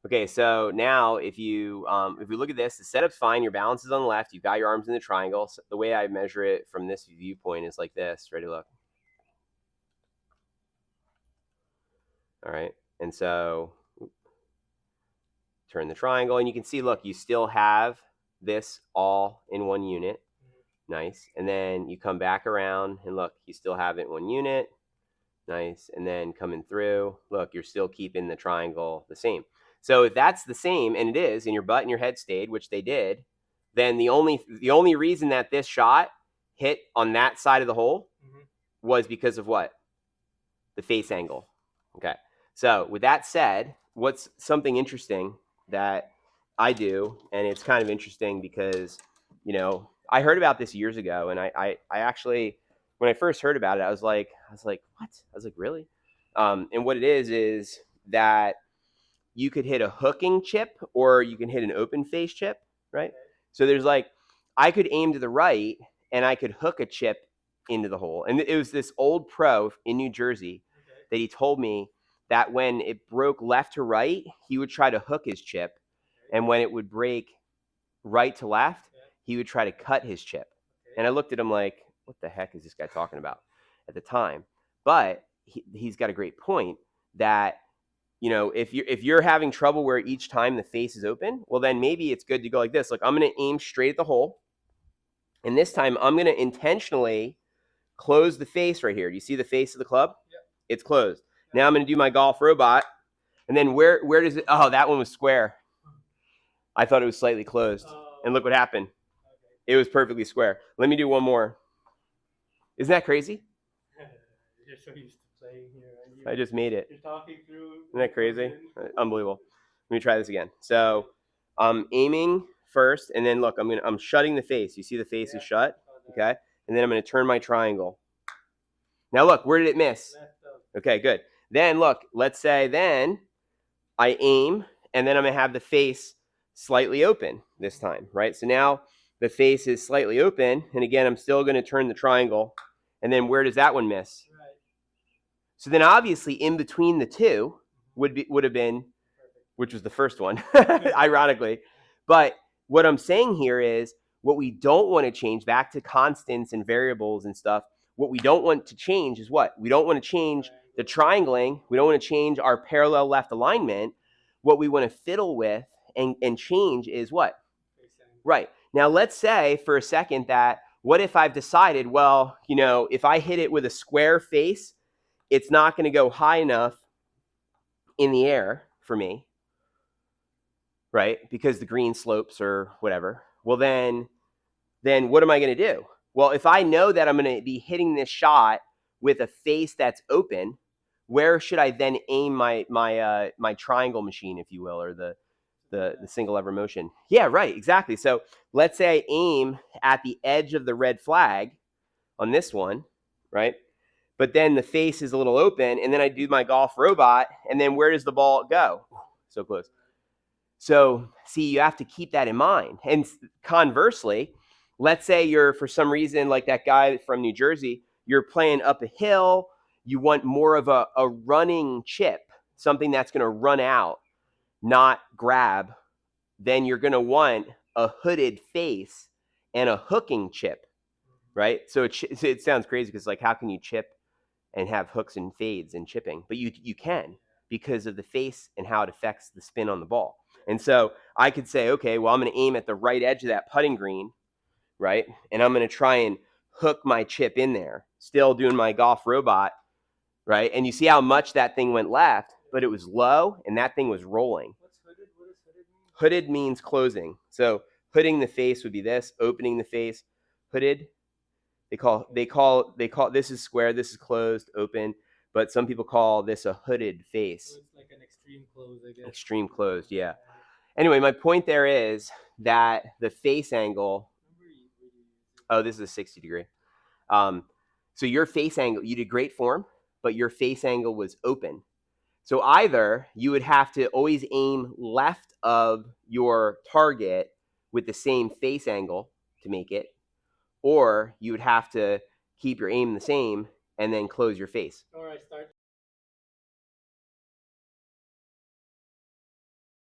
Okay, so now if we look at this, the setup's fine. Your balance is on the left. You've got your arms in the triangle. So the way I measure it from this viewpoint is like this. Ready? Look. All right, and so turn the triangle, and you can see. Look, you still have this all in one unit. Nice. And then you come back around, and look, you still have it in one unit. Nice. And then coming through, look, you're still keeping the triangle the same. So if that's the same, and it is, and your butt and your head stayed, which they did, then the only reason that this shot hit on that side of the hole was because of what? The face angle. Okay. So with that said, what's something interesting that I do, and it's kind of interesting because, I heard about this years ago, and I actually, when I first heard about it, I was like, what? I was like, really? And what it is that you could hit a hooking chip or you can hit an open face chip, right? So there's like, I could aim to the right and I could hook a chip into the hole. And it was this old pro in New Jersey that he told me that when it broke left to right, he would try to hook his chip. And when it would break right to left, he would try to cut his chip. And I looked at him like, what the heck is this guy talking about at the time? But he's got a great point that, if you're having trouble where each time the face is open, well, then maybe it's good to go like this. Like, I'm going to aim straight at the hole. And this time I'm going to intentionally close the face right here. Do you see the face of the club? Yep. It's closed. Yep. Now I'm going to do my golf robot. And then where does it? Oh, that one was square. I thought it was slightly closed. And look what happened. Okay. It was perfectly square. Let me do one more. Isn't that crazy? You're so used to playing here. I just made it. You're talking through. Isn't that crazy? Unbelievable. Let me try this again. So I'm aiming first, and then look, I'm shutting the face. You see the face is shut? Okay. And then I'm going to turn my triangle. Now look, where did it miss? Okay, good. Then look, let's say then I aim, and then I'm going to have the face slightly open this time, right? So now the face is slightly open, and again, I'm still going to turn the triangle. And then where does that one miss? Right. So then obviously in between the two would have been, which was the first one, ironically. But what I'm saying here is what we don't want to change, back to constants and variables and stuff. What we don't want to change is what? We don't want to change the triangling. We don't want to change our parallel left alignment. What we want to fiddle with and change is what? Right. Now let's say for a second that, what if I've decided, well, if I hit it with a square face, it's not going to go high enough in the air for me, right? Because the green slopes or whatever. Well, then what am I going to do? Well, if I know that I'm going to be hitting this shot with a face that's open, where should I then aim my triangle machine, if you will, or the single lever motion? Yeah, right, exactly. So let's say I aim at the edge of the red flag on this one, right? But then the face is a little open, and then I do my golf robot, and then where does the ball go? So close. So see, you have to keep that in mind. And conversely, let's say you're, for some reason, like that guy from New Jersey, you're playing up a hill, you want more of a running chip, something that's going to run out, not grab, then you're going to want a hooded face and a hooking chip, right? So it sounds crazy because, like, how can you chip and have hooks and fades and chipping? But you can, because of the face and how it affects the spin on the ball. And so I could say, okay, well, I'm going to aim at the right edge of that putting green, right? And I'm going to try and hook my chip in there, still doing my golf robot, right? And you see how much that thing went left, but it was low and that thing was rolling. What's hooded? What does hooded mean? Hooded means closing. So hooding the face would be this, opening the face. Hooded, they call this is square, this is closed, open, but some people call this a hooded face. So it's like an extreme close, I guess. Extreme closed, yeah. Anyway, my point there is that the face angle. Oh, this is a 60 degree. So your face angle, you did great form, but your face angle was open. So either you would have to always aim left of your target with the same face angle to make it, or you would have to keep your aim the same and then close your face. Or I start